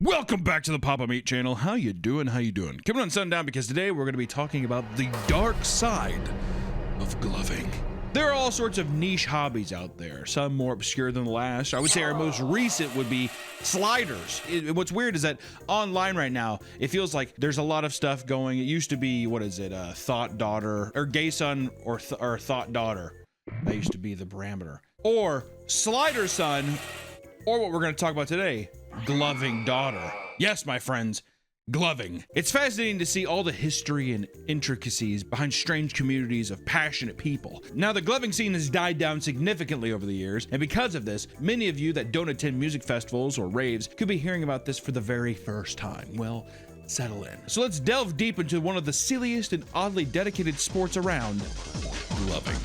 Welcome back to the Papa Meat channel. How you doing? Coming on Sundown because today we're going to be talking about the dark side of gloving. There are all sorts of niche hobbies out there, some more obscure than the last. I would say our most recent would be sliders. What's weird is that online right now, it feels like there's a lot of stuff going. It used to be, Thought Daughter, or Gay Son, or Thought Daughter. That used to be the parameter. Or Slider Son, or what we're going to talk about today, Gloving Daughter. Yes, my friends, gloving. It's fascinating to see all the history and intricacies behind strange communities of passionate people. Now, the gloving scene has died down significantly over the years, and because of this, many of you that don't attend music festivals or raves could be hearing about this for the very first time. Well, settle in. So let's delve deep into one of the silliest and oddly dedicated sports around, gloving.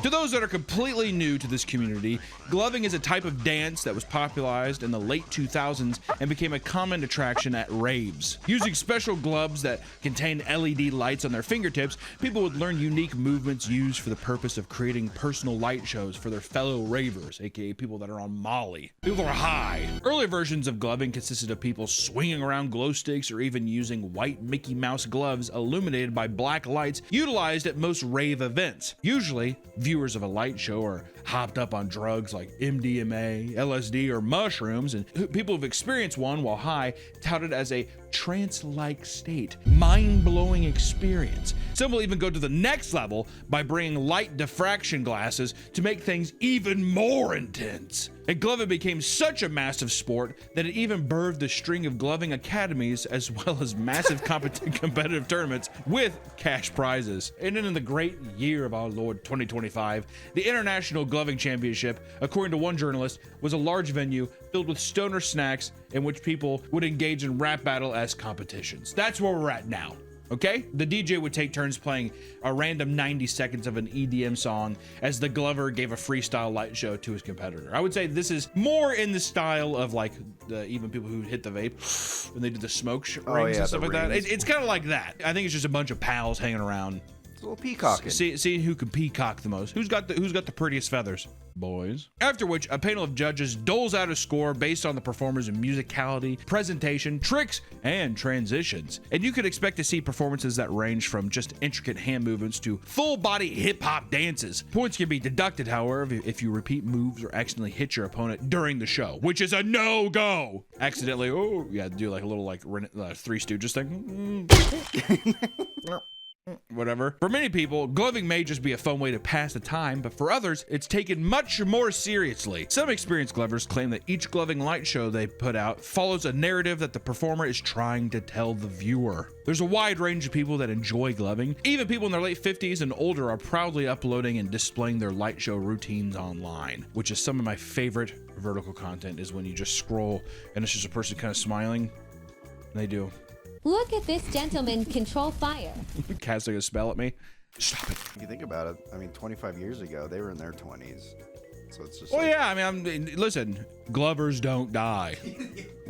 To those that are completely new to this community, gloving is a type of dance that was popularized in the late 2000s and became a common attraction at raves. Using special gloves that contain LED lights on their fingertips, people would learn unique movements used for the purpose of creating personal light shows for their fellow ravers, aka people that are on Molly. People are high. Early versions of gloving consisted of people swinging around glow sticks or even using white Mickey Mouse gloves illuminated by black lights utilized at most rave events. Usually, viewers of a light show are hopped up on drugs like MDMA, LSD, or mushrooms, and people who've experienced one while high tout it as a trance-like state, mind-blowing experience. Some will even go to the next level by bringing light diffraction glasses to make things even more intense. And gloving became such a massive sport that it even birthed a string of gloving academies as well as massive competitive tournaments with cash prizes. And then in the great year of our Lord 2025, the International Gloving Championship, according to one journalist, was a large venue filled with stoner snacks in which people would engage in rap battle as competitions. That's where we're at now. Okay? The DJ would take turns playing a random 90 seconds of an EDM song as the glover gave a freestyle light show to his competitor. I would say this is more in the style of like even people who hit the vape when they did the smoke rings and stuff like that. It's kind of like that. I think it's just a bunch of pals hanging around. It's a little peacocking. See who can peacock the most. Who's got the prettiest feathers? Boys. After which, a panel of judges doles out a score based on the performer's musicality, presentation, tricks, and transitions. And you could expect to see performances that range from just intricate hand movements to full-body hip-hop dances. Points can be deducted, however, if you repeat moves or accidentally hit your opponent during the show, which is a no-go. Accidentally, do like a little Three Stooges thing. Whatever. For many people, gloving may just be a fun way to pass the time, but for others, it's taken much more seriously. Some experienced glovers claim that each gloving light show they put out follows a narrative that the performer is trying to tell the viewer. There's a wide range of people that enjoy gloving. Even people in their late 50s and older are proudly uploading and displaying their light show routines online, which is some of my favorite vertical content is when you just scroll and it's just a person kind of smiling, and they do. Look at this gentleman control fire. Casting a spell at me. Stop it. If you think about it, I mean, 25 years ago, they were in their 20s. So it's just listen, glovers don't die.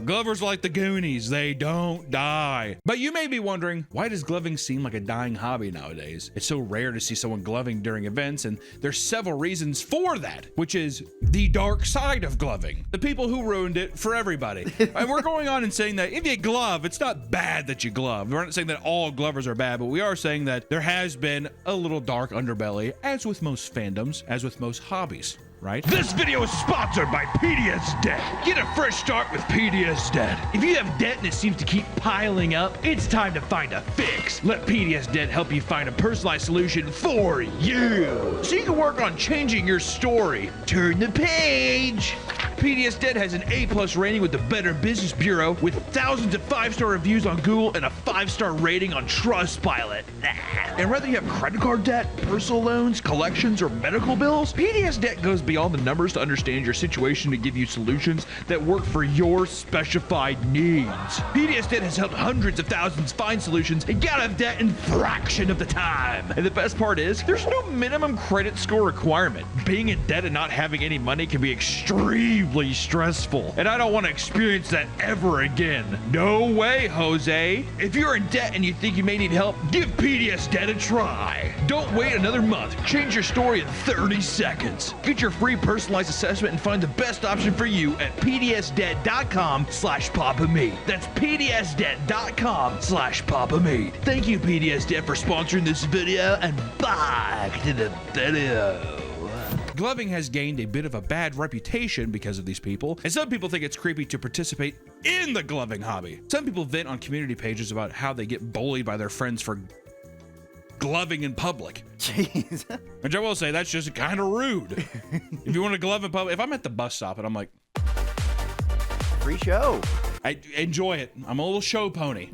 Glovers are like the Goonies, they don't die. But you may be wondering, why does gloving seem like a dying hobby nowadays? It's so rare to see someone gloving during events, and there's several reasons for that, which is the dark side of gloving. The people who ruined it for everybody. And we're going on and saying that if you glove, it's not bad that you glove. We're not saying that all glovers are bad, but we are saying that there has been a little dark underbelly, as with most fandoms, as with most hobbies. Right? This video is sponsored by PDS Debt. Get a fresh start with PDS Debt. If you have debt and it seems to keep piling up, it's time to find a fix. Let PDS Debt help you find a personalized solution for you, so you can work on changing your story. Turn the page. PDS Debt has an A+ rating with the Better Business Bureau, with thousands of 5-star reviews on Google and a 5-star rating on Trustpilot. And whether you have credit card debt, personal loans, collections, or medical bills, PDS Debt goes beyond the numbers to understand your situation to give you solutions that work for your specified needs. PDS Debt has helped hundreds of thousands find solutions and get out of debt in a fraction of the time. And the best part is, there's no minimum credit score requirement. Being in debt and not having any money can be extremely unbelievably stressful, and I don't want to experience that ever again. No way, Jose. If you're in debt and you think you may need help, give PDS Debt a try. Don't wait another month. Change your story in 30 seconds. Get your free personalized assessment and find the best option for you at pdsdebt.com/PapaMeat. That's pdsdebt.com/PapaMeat. Thank you, PDS Debt, for sponsoring this video, and back to the video. Gloving has gained a bit of a bad reputation because of these people, and some people think it's creepy to participate in the gloving hobby. Some people vent on community pages about how they get bullied by their friends for gloving in public. Jeez. Which I will say, that's just kind of rude. If you want to glove in public, if I'm at the bus stop and I'm like, Free show. I enjoy it. I'm a little show pony.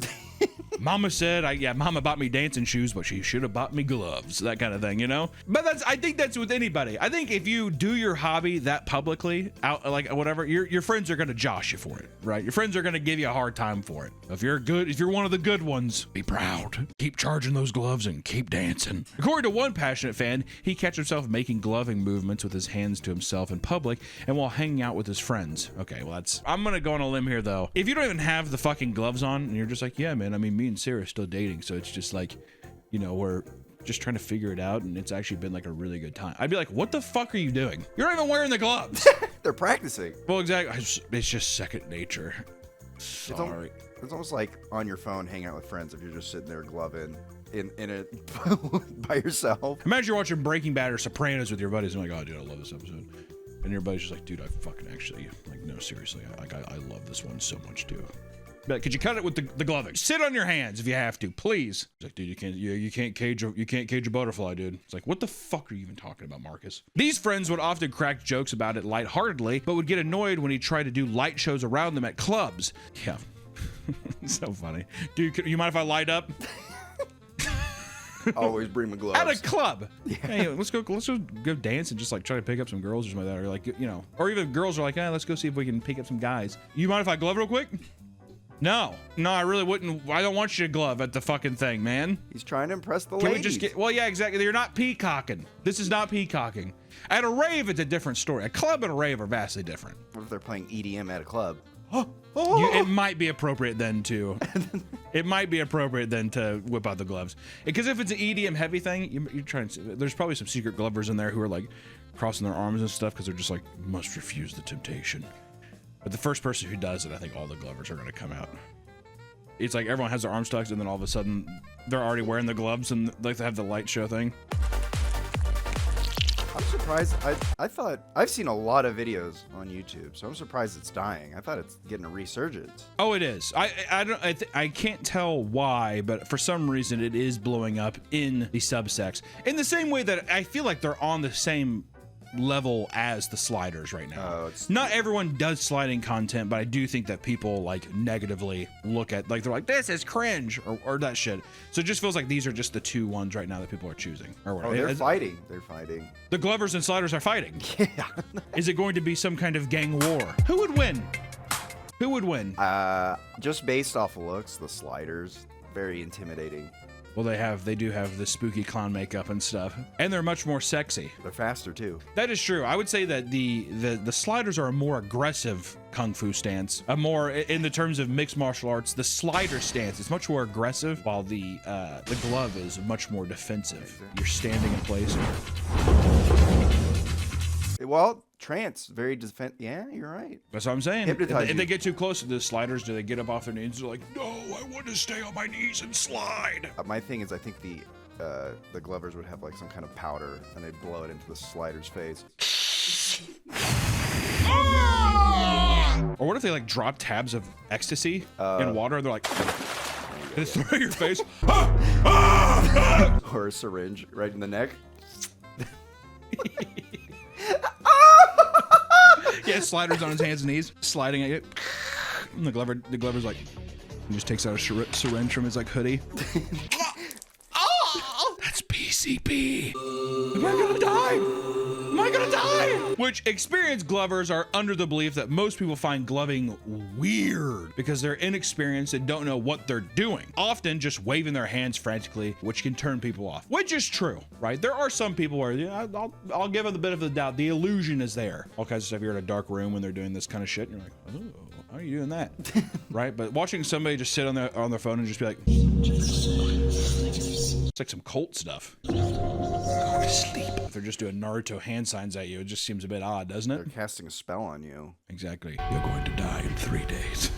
Mama said, Mama bought me dancing shoes, but she should have bought me gloves, that kind of thing, you know? But I think that's with anybody. I think if you do your hobby that publicly, out like whatever, your friends are gonna josh you for it, right? Your friends are gonna give you a hard time for it. If you're one of the good ones, be proud. Keep charging those gloves and keep dancing. According to one passionate fan, he catch himself making gloving movements with his hands to himself in public and while hanging out with his friends. Okay, well I'm gonna go on a limb here though. If you don't even have the fucking gloves on and you're just like, yeah, man, I mean, me and Sarah are still dating, so it's just like, you know, we're just trying to figure it out, and it's actually been like a really good time. I'd be like, what the fuck are you doing? You're not even wearing the gloves. They're practicing. Well, exactly. It's just second nature. Sorry. It's almost like on your phone, hanging out with friends if you're just sitting there gloving in it by yourself. Imagine you're watching Breaking Bad or Sopranos with your buddies, and like, oh, dude, I love this episode. And your buddy's just like, dude, I fucking actually, like, no, seriously, I love this one so much too. But could you cut it with the gloving? Sit on your hands if you have to, please. It's like, dude, you can't cage a butterfly, dude. It's like, what the fuck are you even talking about, Marcus? These friends would often crack jokes about it lightheartedly, but would get annoyed when he tried to do light shows around them at clubs. Yeah, so funny, dude. You mind if I light up? Always bring my gloves. At a club. Yeah. Hey, let's go dance and just like try to pick up some girls or something like that, or like, you know, or even girls are like, let's go see if we can pick up some guys. You mind if I glove real quick? No, I really wouldn't. I don't want you to glove at the fucking thing, man. He's trying to impress the Can ladies. we just get? Well, yeah, exactly. You're not peacocking. This is not peacocking. At a rave, it's a different story. A club and a rave are vastly different. What if they're playing EDM at a club? It might be appropriate then to. It might be appropriate then to whip out the gloves, because if it's an EDM heavy thing, you're trying to. There's probably some secret glovers in there who are like crossing their arms and stuff because they're just like, must refuse the temptation. But the first person who does it, I think all the glovers are going to come out. It's like everyone has their arms tucked, and then all of a sudden, they're already wearing the gloves, and like they have the light show thing. I'm surprised. I thought I've seen a lot of videos on YouTube, so I'm surprised it's dying. I thought it's getting a resurgence. Oh, it is. I can't tell why, but for some reason, it is blowing up in the subsects. In the same way that I feel like they're on the same level as the sliders right now. Not everyone does sliding content, but I do think that people like negatively look at, like, they're like, this is cringe or that shit. So it just feels like these are just the two ones right now that people are choosing or whatever. Oh, they're fighting. They're fighting. The glovers and sliders are fighting. Yeah. Is it going to be some kind of gang war? Who would win? Who would win? Just based off of looks, the sliders, very intimidating. Well, they do have the spooky clown makeup and stuff, and they're much more sexy. They're faster too. That is true. I would say that the sliders are a more aggressive kung fu stance, a more, in the terms of mixed martial arts, the slider stance is much more aggressive, while the glove is much more defensive. You're standing in place. Well, trance, very defense. Yeah, you're right. That's what I'm saying. Hypnotize If they you. get too close to the sliders, do they get up off their knees? They're like, no, I want to stay on my knees and slide. My thing is, I think the glovers would have like some kind of powder, and they'd blow it into the slider's face. Or what if they like drop tabs of ecstasy in water? And they're like, they throw your face. Or a syringe right in the neck. Yeah, sliders on his hands and knees, sliding at it. And the glover's like, he just takes out a syringe from his like hoodie. Oh, that's PCP. We're gonna die. Am I gonna die? Which experienced glovers are under the belief that most people find gloving weird because they're inexperienced and don't know what they're doing, often just waving their hands frantically, which can turn people off, which is true, right? There are some people where, yeah, I'll give them the benefit of the doubt. The illusion is there. All kinds of stuff. You're in a dark room when they're doing this kind of shit, and you're like, oh, how are you doing that? Right? But watching somebody just sit on their phone and just be like, it's like some cult stuff. Go to sleep. If they're just doing Naruto hand signs at you, it just seems a bit odd, doesn't They're it? casting a spell on you. Exactly. You're going to die in 3 days.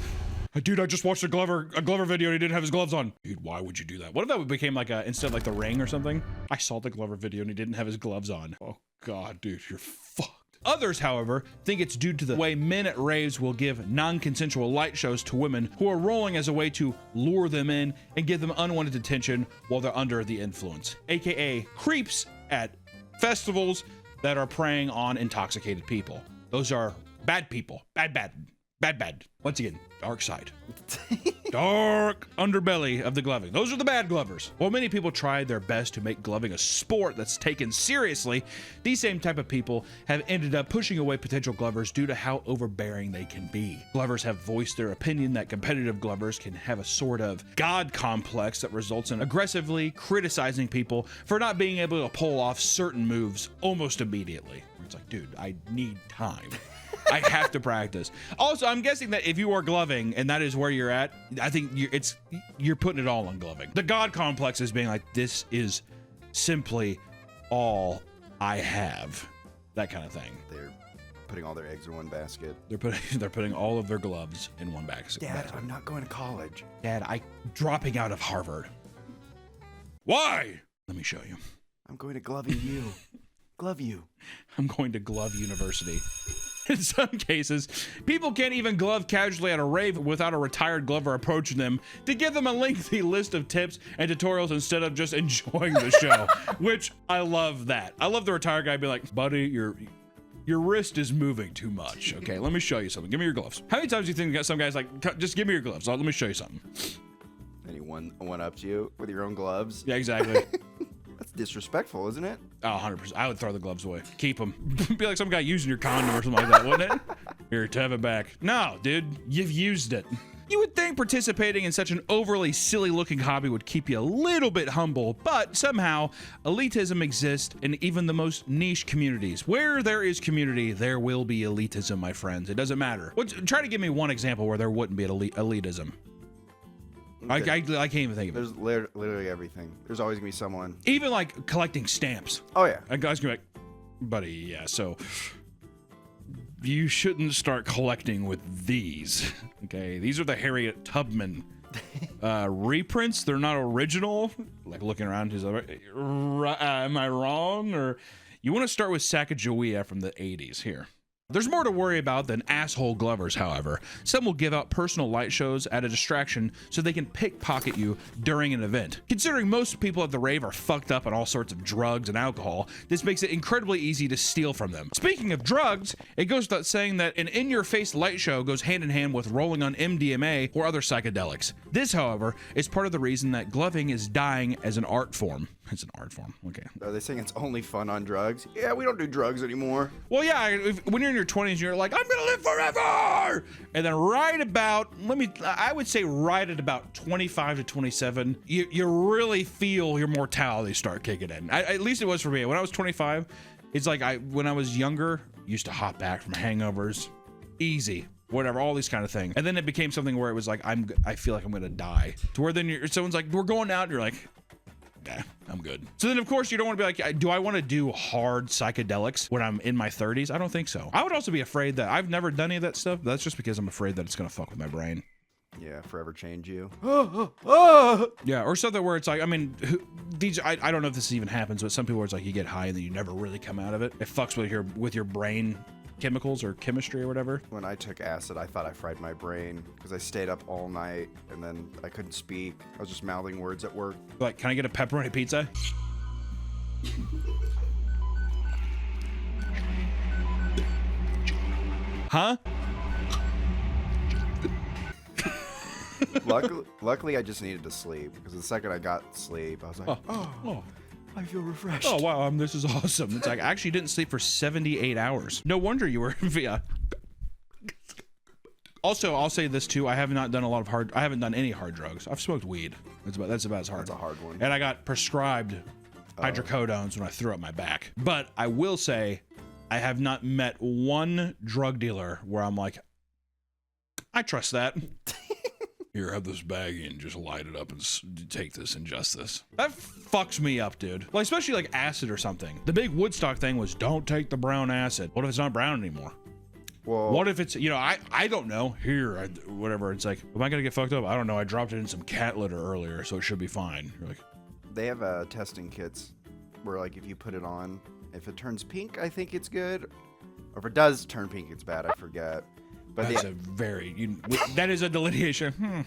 Dude, I just watched a Glover video and he didn't have his gloves on. Dude, why would you do that? What if that became like instead of like the Ring or something? I saw the Glover video and he didn't have his gloves on. Oh God, dude, you're fucked. Others, however, think it's due to the way men at raves will give non-consensual light shows to women who are rolling as a way to lure them in and give them unwanted attention while they're under the influence, aka creeps at festivals that are preying on intoxicated people. Those are bad people. Bad. Once again, dark side. Dark underbelly of the gloving. Those are the bad glovers. While many people try their best to make gloving a sport that's taken seriously, these same type of people have ended up pushing away potential glovers due to how overbearing they can be. Glovers have voiced their opinion that competitive glovers can have a sort of God complex that results in aggressively criticizing people for not being able to pull off certain moves almost immediately. It's like, dude, I need time. I have to practice. Also, I'm guessing that if you are gloving and that is where you're at, I think you're putting it all on gloving. The God complex is being like, this is simply all I have. That kind of thing. They're putting all their eggs in one basket. They're putting all of their gloves in one basket. Dad, I'm not going to college. Dad, I'm dropping out of Harvard. Why? Let me show you. I'm going to gloving you. Glove you. I'm going to Glove University. In some cases, people can't even glove casually at a rave without a retired glover approaching them to give them a lengthy list of tips and tutorials instead of just enjoying the show, which I love that. I love the retired guy being like, buddy, your wrist is moving too much. Okay, let me show you something. Give me your gloves. How many times do you think some guys like, just give me your gloves. Let me show you something. And he one-ups you with your own gloves. Yeah, exactly. That's disrespectful, isn't it? Oh, 100%. I would throw the gloves away. Keep them. Be like some guy using your condom or something like that, wouldn't it? Here, to have it back. No, dude, you've used it. You would think participating in such an overly silly-looking hobby would keep you a little bit humble, but somehow elitism exists in even the most niche communities. Where there is community, there will be elitism, my friends. It doesn't matter. Try to give me one example where there wouldn't be an elitism. I can't even think of it. There's literally everything. There's always gonna be someone. Even like collecting stamps. Oh yeah. A guy's gonna be like, buddy, yeah, so you shouldn't start collecting with these. Okay, these are the Harriet Tubman reprints. They're not original. Like looking around, he's like, am I wrong? Or you want to start with Sacagawea from the 80s here. There's more to worry about than asshole glovers, however. Some will give out personal light shows at a distraction so they can pickpocket you during an event. Considering most people at the rave are fucked up on all sorts of drugs and alcohol, this makes it incredibly easy to steal from them. Speaking of drugs, it goes without saying that an in-your-face light show goes hand in hand with rolling on MDMA or other psychedelics. This, however, is part of the reason that gloving is dying as an art form. It's an art form. Okay. Are they saying it's only fun on drugs? Yeah, we don't do drugs anymore. Well, yeah, when you're in your 20s, you're like, I'm gonna live forever! And then right about, I would say right at about 25 to 27, you really feel your mortality start kicking in. At least it was for me. When I was 25, it's like when I was younger, used to hop back from hangovers, easy, whatever, all these kind of things. And then it became something where it was like, I feel like I'm gonna die. To where then someone's like, we're going out, and you're like, nah, I'm good. So then, of course, you don't want to be like, do I want to do hard psychedelics when I'm in my 30s? I don't think so. I would also be afraid that I've never done any of that stuff. That's just because I'm afraid that it's going to fuck with my brain. Yeah, forever change you. Yeah, or something where it's like, I mean, I don't know if this even happens, but some people where it's like you get high and then you never really come out of it. It fucks with your brain chemicals or chemistry or whatever. When I took acid, I thought I fried my brain because I stayed up all night and then I couldn't speak. I was just mouthing words at work. Like, can I get a pepperoni pizza? Huh? Luckily, I just needed to sleep because the second I got sleep, I was like, oh. I feel refreshed. Oh wow, this is awesome. It's like I actually didn't sleep for 78 hours. No wonder you were via. Also, I'll say this too. I have not done I haven't done any hard drugs. I've smoked weed. That's about as hard. That's a hard one. And I got prescribed hydrocodones when I threw up my back. But I will say, I have not met one drug dealer where I'm like, I trust that. Here, have this baggie and just light it up and take this, ingest this. That fucks me up, dude. Like, especially like acid or something. The big Woodstock thing was don't take the brown acid. What if it's not brown anymore? Well, What if it's, I don't know. Here, whatever. It's like, am I going to get fucked up? I don't know. I dropped it in some cat litter earlier, so it should be fine. You're like, they have testing kits where, like, if you put it on, if it turns pink, I think it's good. Or if it does turn pink, it's bad. I forget. But that's a very, that is a delineation.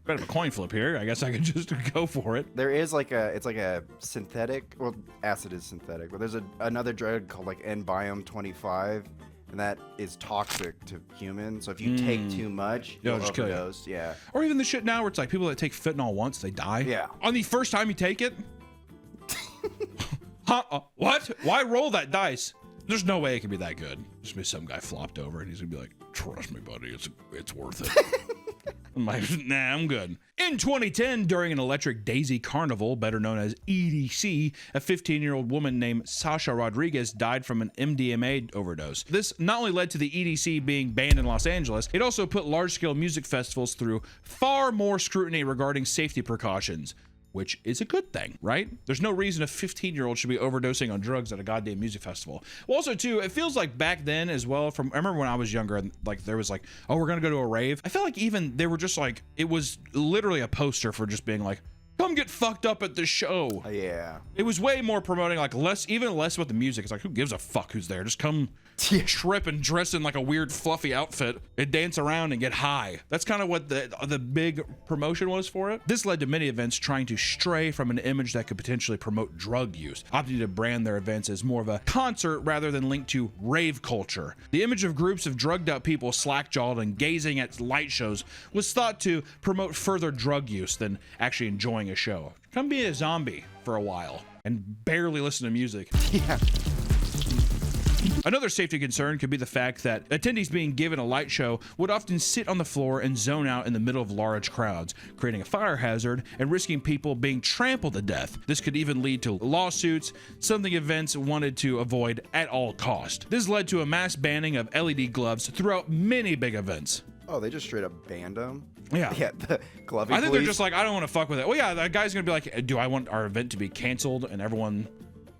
Bit of a coin flip here. I guess I could just go for it. there is it's like a synthetic, well, acid is synthetic, but there's another drug called like N-Biome 25, and that is toxic to humans. So if you take too much, It'll you'll just kill you. overdose. Yeah. Or even the shit now where it's like people that take fentanyl once, they die. Yeah. On the first time you take it? What? Why roll that dice? There's no way it can be that good. Just be some guy flopped over and he's gonna be like, trust me, buddy, it's worth it. I'm like, nah, I'm good. In 2010, during an Electric Daisy Carnival, better known as EDC, a 15-year-old woman named Sasha Rodriguez died from an MDMA overdose. This not only led to the EDC being banned in Los Angeles, it also put large-scale music festivals through far more scrutiny regarding safety precautions, which is a good thing, right? There's no reason a 15-year-old should be overdosing on drugs at a goddamn music festival. Well, also, too, it feels like back then as well, I remember when I was younger, and like there was like, oh, we're gonna go to a rave. I felt like even they were just like, it was literally a poster for just being like, come get fucked up at the show. Yeah. It was way more promoting, like even less about the music. It's like, who gives a fuck who's there? Just come trip and dress in like a weird fluffy outfit and dance around and get high. That's kind of what the big promotion was for it. This led to many events trying to stray from an image that could potentially promote drug use, opting to brand their events as more of a concert rather than linked to rave culture. The image of groups of drugged out people slack-jawed and gazing at light shows was thought to promote further drug use than actually enjoying a show. Come be a zombie for a while and barely listen to music. Yeah. Another safety concern could be the fact that attendees being given a light show would often sit on the floor and zone out in the middle of large crowds, creating a fire hazard and risking people being trampled to death. This could even lead to lawsuits, something events wanted to avoid at all cost. This led to a mass banning of LED gloves throughout many big events. Oh, they just straight up banned them? Yeah. Yeah, the gloving I think police. they're just like, I don't want to fuck with it. Well, yeah, that guy's gonna be like, do I want our event to be canceled and everyone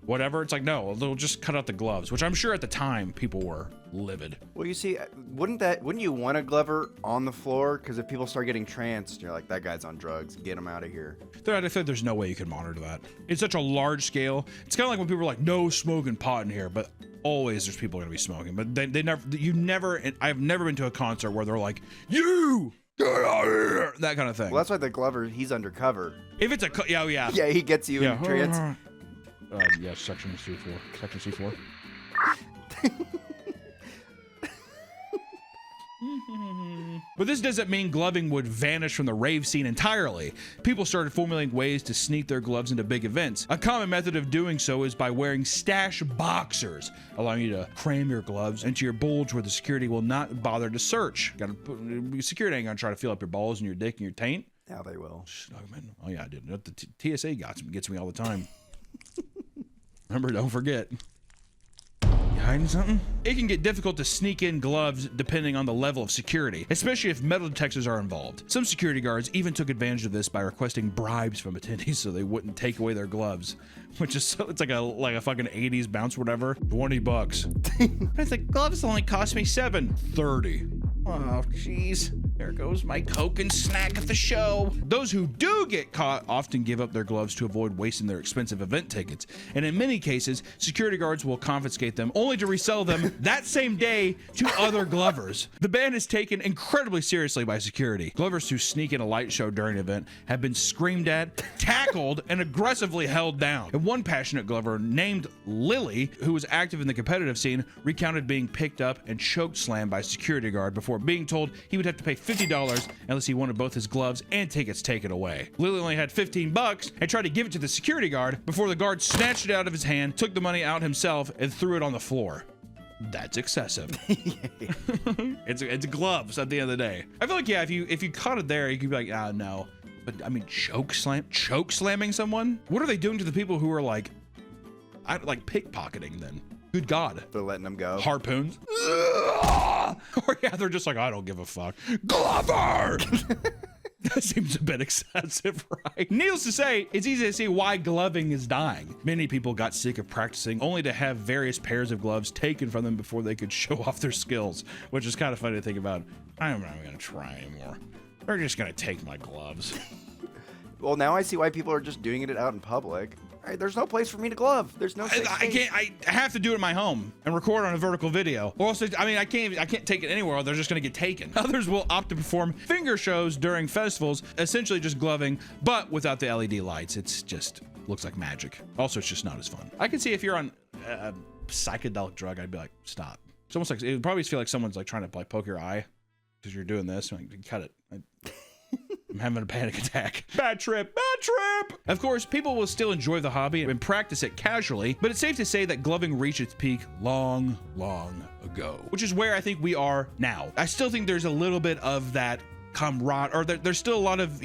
whatever? It's like, no, they'll just cut out the gloves, which I'm sure at the time people were livid. Well, you see, wouldn't you want a glover on the floor? Because if people start getting tranced, you're like, that guy's on drugs. Get him out of here. I think there's no way you can monitor that. It's such a large scale. It's kind of like when people are like, no smoking pot in here, but always there's people going to be smoking. But I've never been to a concert where they're like, you get out of here, that kind of thing. Well, that's why the glover, he's undercover. If it's yeah. Yeah, he gets you in trance. Yeah, section C4. Section C4. But this doesn't mean gloving would vanish from the rave scene entirely. People started formulating ways to sneak their gloves into big events. A common method of doing so is by wearing stash boxers, allowing you to cram your gloves into your bulge where the security will not bother to search. Security ain't gonna try to feel up your balls and your dick and your taint. Now they will. Oh yeah, I did. The TSA gets me all the time. Remember, don't forget. You hiding something? It can get difficult to sneak in gloves depending on the level of security, especially if metal detectors are involved. Some security guards even took advantage of this by requesting bribes from attendees so they wouldn't take away their gloves, which is it's like a fucking 80s bounce, whatever. $20. It's like, gloves only cost me $7.30. Oh, jeez. There goes my Coke and snack at the show. Those who do get caught often give up their gloves to avoid wasting their expensive event tickets. And in many cases, security guards will confiscate them only to resell them that same day to other glovers. The ban is taken incredibly seriously by security. Glovers who sneak in a light show during an event have been screamed at, tackled, and aggressively held down. And one passionate glover named Lily, who was active in the competitive scene, recounted being picked up and choke slammed by a security guard before being told he would have to pay $50 unless he wanted both his gloves and tickets taken away. Lily only had $15 and tried to give it to the security guard before the guard snatched it out of his hand, took the money out himself, and threw it on the floor. That's excessive. It's gloves at the end of the day. I feel like, yeah, if you caught it there, you could be like, ah, no. But I mean, choke slamming someone? What are they doing to the people who are like pickpocketing then? Good God. They're letting them go. Harpoons. Or yeah, they're just like, I don't give a fuck. Glover! That seems a bit excessive, right? Needless to say, it's easy to see why gloving is dying. Many people got sick of practicing only to have various pairs of gloves taken from them before they could show off their skills, which is kind of funny to think about. I'm not gonna try anymore. They're just gonna take my gloves. Well, now I see why people are just doing it out in public. All right, there's no place for me to glove. There's no safe space. I have to do it in my home and record on a vertical video. Or else, I mean, I can't take it anywhere, or they're just gonna get taken. Others will opt to perform finger shows during festivals, essentially just gloving, but without the LED lights. It's just looks like magic. Also, it's just not as fun. I can see if you're on a psychedelic drug, I'd be like, stop. It's almost like, it would probably feel like someone's like trying to like poke your eye because you're doing this. Like, cut it. I'm having a panic attack. Bad trip. Of course, people will still enjoy the hobby and practice it casually, but it's safe to say that gloving reached its peak long ago, which is where I think we are now. I still think there's a little bit of that there's still a lot of,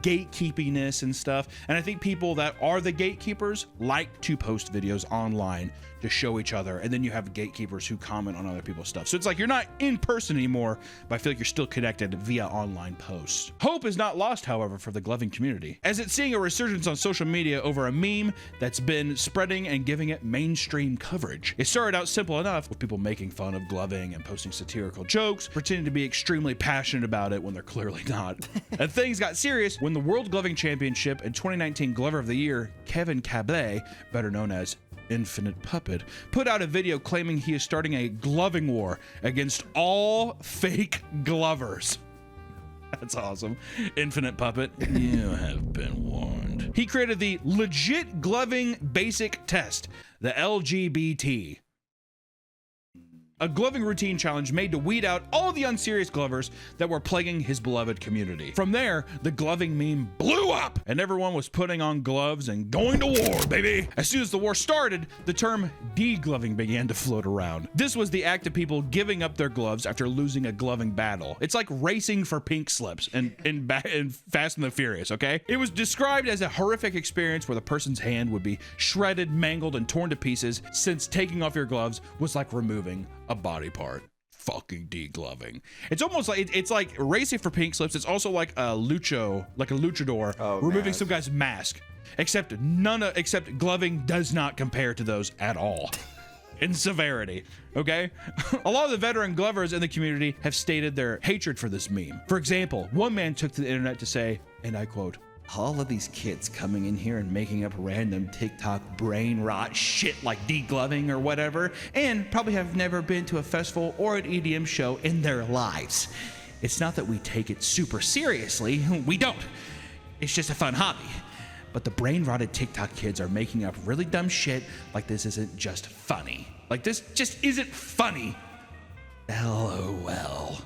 gatekeepiness and stuff. And I think people that are the gatekeepers like to post videos online to show each other. And then you have gatekeepers who comment on other people's stuff. So it's like you're not in person anymore, but I feel like you're still connected via online posts. Hope is not lost, however, for the gloving community, as it's seeing a resurgence on social media over a meme that's been spreading and giving it mainstream coverage. It started out simple enough, with people making fun of gloving and posting satirical jokes, pretending to be extremely passionate about it when they're clearly not. And things got serious when the World Gloving Championship and 2019 Glover of the Year, Kevin Cablet, better known as Infinite Puppet, put out a video claiming he is starting a gloving war against all fake glovers. That's awesome. Infinite Puppet, you have been warned. He created the legit gloving basic test, the LGBT. A gloving routine challenge made to weed out all the unserious glovers that were plaguing his beloved community. From there, the gloving meme blew up, and everyone was putting on gloves and going to war, baby. As soon as the war started, the term degloving began to float around. This was the act of people giving up their gloves after losing a gloving battle. It's like racing for pink slips in Fast and the Furious, okay? It was described as a horrific experience where the person's hand would be shredded, mangled, and torn to pieces, since taking off your gloves was like removing a body part. Fucking degloving. It's almost like it's like racing for pink slips. It's also like a luchador removing some guy's mask. Except gloving does not compare to those at all in severity. Okay? A lot of the veteran glovers in the community have stated their hatred for this meme. For example, one man took to the internet to say, and I quote, "All of these kids coming in here and making up random TikTok brain rot shit like degloving or whatever, and probably have never been to a festival or an EDM show in their lives. It's not that we take it super seriously. We don't. It's just a fun hobby. But the brain rotted TikTok kids are making up really dumb shit like this isn't just funny. Like this just isn't funny. LOL."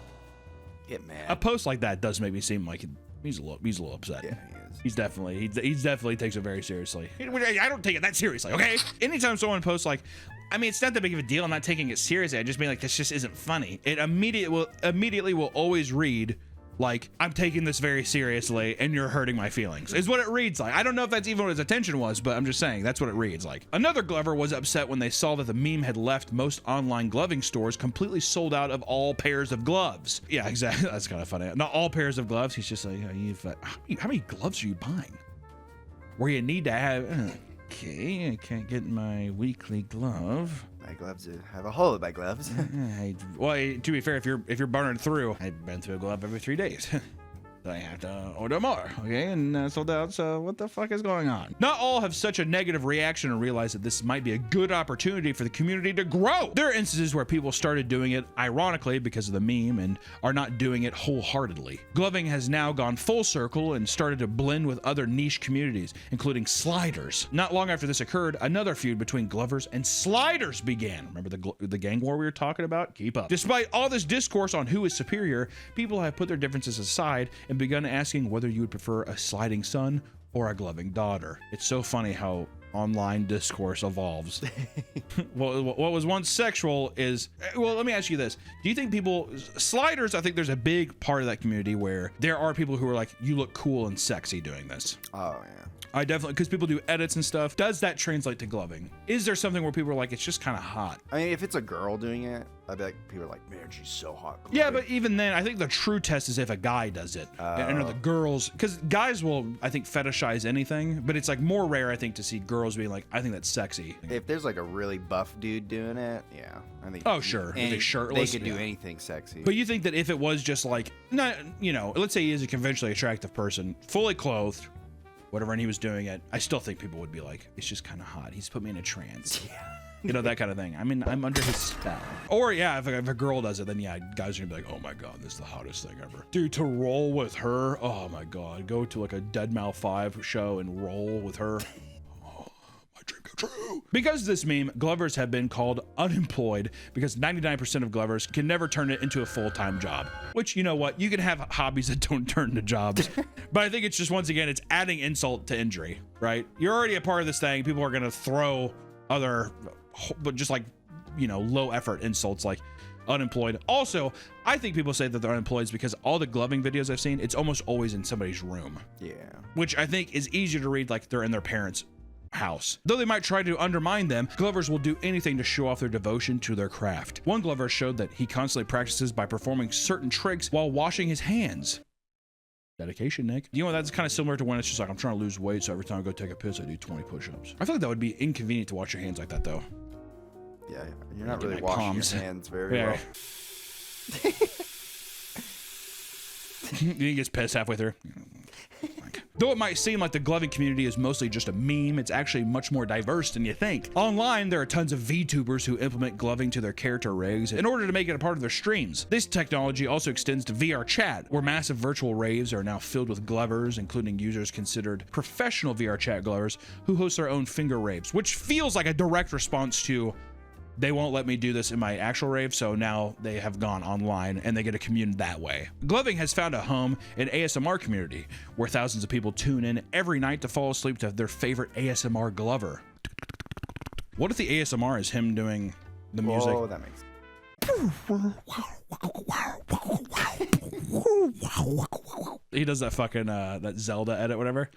Get mad. A post like that does make me seem like he's a little upset. Yeah, he is. He's definitely takes it very seriously. I don't take it that seriously, okay? Anytime someone posts like, I mean, it's not that big of a deal. I'm not taking it seriously. I just mean like this just isn't funny. It immediately will always read like, I'm taking this very seriously and you're hurting my feelings, is what it reads like. I don't know if that's even what his intention was, but I'm just saying that's what it reads like. Another glover was upset when they saw that the meme had left most online gloving stores completely sold out of all pairs of gloves. Yeah, exactly. That's kind of funny. Not all pairs of gloves. He's just like, how many gloves are you buying? Where you need to have, okay, I can't get my weekly glove. My gloves have a hole in my gloves. Well, to be fair, if you're burning through, I burn through a glove every 3 days. I have to order more, okay? And sold out, so what the fuck is going on? Not all have such a negative reaction and realize that this might be a good opportunity for the community to grow. There are instances where people started doing it ironically because of the meme and are not doing it wholeheartedly. Gloving has now gone full circle and started to blend with other niche communities, including sliders. Not long after this occurred, another feud between glovers and sliders began. Remember the gang war we were talking about? Keep up. Despite all this discourse on who is superior, people have put their differences aside and begun asking whether you would prefer a sliding son or a gloving daughter. It's so funny how online discourse evolves. Well, what was once sexual is, well, let me ask you this. Do you think sliders, I think there's a big part of that community where there are people who are like, you look cool and sexy doing this. Oh, yeah. I definitely, because people do edits and stuff. Does that translate to gloving? Is there something where people are like, it's just kind of hot? I mean, if it's a girl doing it, I bet people are like, man, she's so hot. Yeah, but even then, I think the true test is if a guy does it. And the girls, because guys will, I think, fetishize anything, but it's like more rare, I think, to see girls being like, I think that's sexy. If there's like a really buff dude doing it, yeah. I think. Oh, sure. If they shirtless. They could do anything sexy. But you think that if it was just like, not, you know, let's say he is a conventionally attractive person, fully clothed, whatever, and he was doing it, I still think people would be like, it's just kind of hot. He's put me in a trance. Yeah. You know, that kind of thing. I mean, I'm under his spell. Or yeah, if a girl does it, then yeah, guys are gonna be like, oh my God, this is the hottest thing ever. Dude, to roll with her, oh my God. Go to like a Deadmau 5 show and roll with her. Oh, my dream come true. Because of this meme, glovers have been called unemployed because 99% of glovers can never turn it into a full-time job. Which, you know what, you can have hobbies that don't turn into jobs. But I think it's just, once again, it's adding insult to injury, right? You're already a part of this thing. People are gonna throw other, but just like, you know, low effort insults like unemployed. Also, I think people say that they're unemployed is because all the gloving videos I've seen, it's almost always in somebody's room. Yeah. Which I think is easier to read like they're in their parents' house. Though they might try to undermine them, glovers will do anything to show off their devotion to their craft. One glover showed that he constantly practices by performing certain tricks while washing his hands. Dedication, Nick. You know, that's kind of similar to when it's just like, I'm trying to lose weight, so every time I go take a piss, I do 20 push-ups. I feel like that would be inconvenient to wash your hands like that, though. Yeah, you're not Get really my washing palms. your hands very Yeah. well. He gets pissed halfway through. Though it might seem like the gloving community is mostly just a meme, it's actually much more diverse than you think. Online, there are tons of VTubers who implement gloving to their character rigs in order to make it a part of their streams. This technology also extends to VR chat, where massive virtual raves are now filled with glovers, including users considered professional VR chat glovers who host their own finger raves, which feels like a direct response to, they won't let me do this in my actual rave, so now they have gone online and they get a commune that way. Gloving has found a home in ASMR community, where thousands of people tune in every night to fall asleep to their favorite ASMR glover. What if the ASMR is him doing the music? Oh, that makes He does that fucking that Zelda edit, whatever.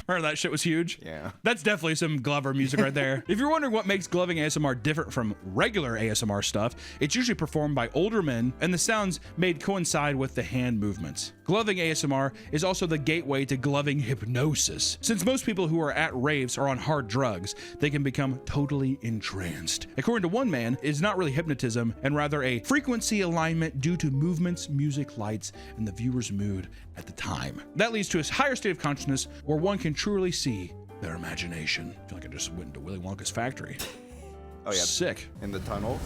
Remember that shit was huge? Yeah. That's definitely some Glover music right there. If you're wondering what makes gloving ASMR different from regular ASMR stuff, it's usually performed by older men, and the sounds made coincide with the hand movements. Gloving ASMR is also the gateway to gloving hypnosis. Since most people who are at raves are on hard drugs, they can become totally entranced. According to one man, it is not really hypnotism, and rather a frequency alignment due to movements, music, lights, and the viewer's mood at the time. That leads to a higher state of consciousness where one can truly see their imagination. I feel like I just went into Willy Wonka's factory. Oh yeah. Sick. In the tunnel.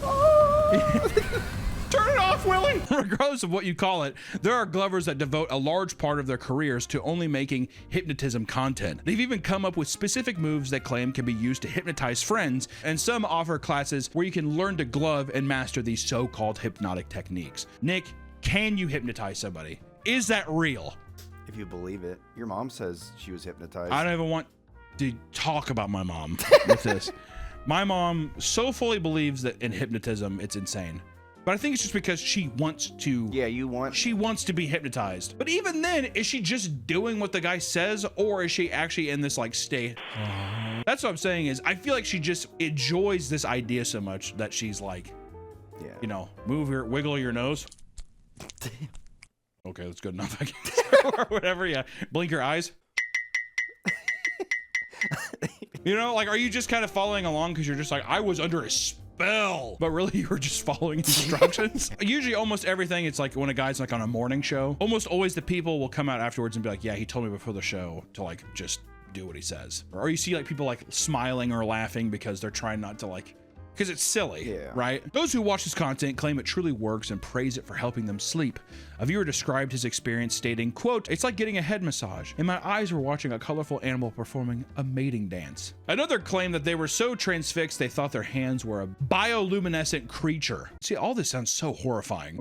Turn it off, Willie! Regardless of what you call it, there are glovers that devote a large part of their careers to only making hypnotism content. They've even come up with specific moves that claim can be used to hypnotize friends, and some offer classes where you can learn to glove and master these so-called hypnotic techniques. Nick, can you hypnotize somebody? Is that real? If you believe it. Your mom says she was hypnotized. I don't even want to talk about my mom with this. My mom so fully believes that in hypnotism, it's insane. But I think it's just because she wants to. Yeah, she wants to be hypnotized. But even then, is she just doing what the guy says, or is she actually in this like state? That's what I'm saying is I feel like she just enjoys this idea so much that she's like, Yeah. you know, wiggle your nose. Okay, that's good enough, I guess. Or whatever, yeah. Blink your eyes. You know, like, are you just kind of following along because you're just like, I was under a bell. But really, you were just following instructions. Usually, almost everything, it's like when a guy's like on a morning show, almost always the people will come out afterwards and be like, yeah, he told me before the show to like just do what he says. Or you see like people like smiling or laughing because they're trying not to like, because it's silly, Yeah. right? Those who watch this content claim it truly works and praise it for helping them sleep. A viewer described his experience stating, quote, "It's like getting a head massage, and my eyes were watching a colorful animal performing a mating dance." Another claimed that they were so transfixed they thought their hands were a bioluminescent creature. See, all this sounds so horrifying.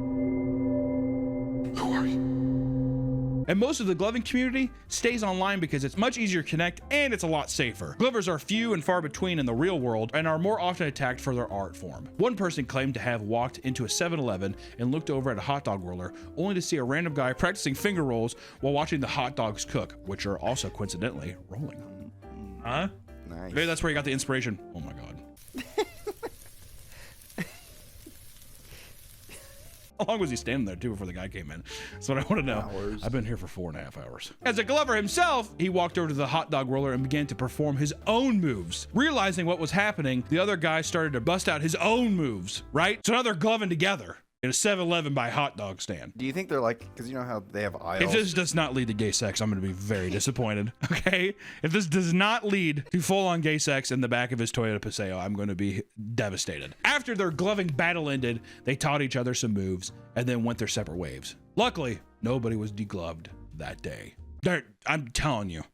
Who are you? And most of the gloving community stays online because it's much easier to connect and it's a lot safer. Glovers are few and far between in the real world and are more often attacked for their art form. One person claimed to have walked into a 7-Eleven and looked over at a hot dog roller only to see a random guy practicing finger rolls while watching the hot dogs cook, which are also coincidentally rolling. Huh? Nice. Maybe that's where you got the inspiration. Oh my God. How long was he standing there too before the guy came in? That's what I want to know. Hours. I've been here for 4.5 hours. As a Glover himself, he walked over to the hot dog roller and began to perform his own moves. Realizing what was happening, the other guy started to bust out his own moves, right? So now they're gloving together in a 7-Eleven by hot dog stand. Do you think they're like, because you know how they have aisles? If this does not lead to gay sex, I'm going to be very disappointed, okay? If this does not lead to full-on gay sex in the back of his Toyota Paseo, I'm going to be devastated. After their gloving battle ended, they taught each other some moves and then went their separate ways. Luckily, nobody was degloved that day. I'm telling you,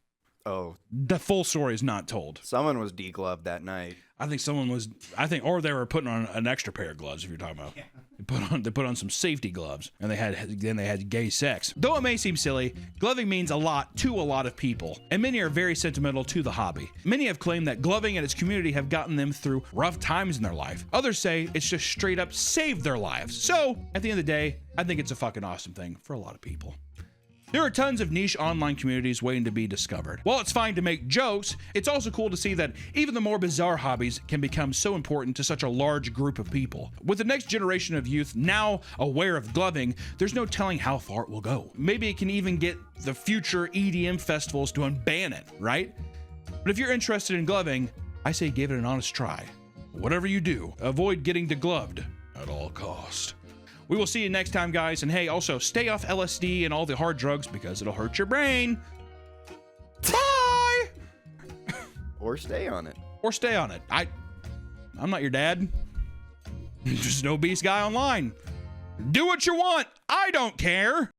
Oh, the full story is not told. someone was degloved that night. I think someone was, or they were putting on an extra pair of gloves, if you're talking about. They put on some safety gloves, and they had gay sex. Though it may seem silly, gloving means a lot to a lot of people, and many are very sentimental to the hobby. Many have claimed that gloving and its community have gotten them through rough times in their life. Others say it's just straight up saved their lives. So, at the end of the day, I think it's a fucking awesome thing for a lot of people. There are tons of niche online communities waiting to be discovered. While it's fine to make jokes, it's also cool to see that even the more bizarre hobbies can become so important to such a large group of people. With the next generation of youth now aware of gloving, there's no telling how far it will go. Maybe it can even get the future EDM festivals to unban it, right? But if you're interested in gloving, I say give it an honest try. Whatever you do, avoid getting degloved at all cost. We will see you next time, guys. And hey, also stay off LSD and all the hard drugs because it'll hurt your brain. Bye! Or stay on it. Or stay on it. I'm not your dad. Just an obese guy online. Do what you want. I don't care.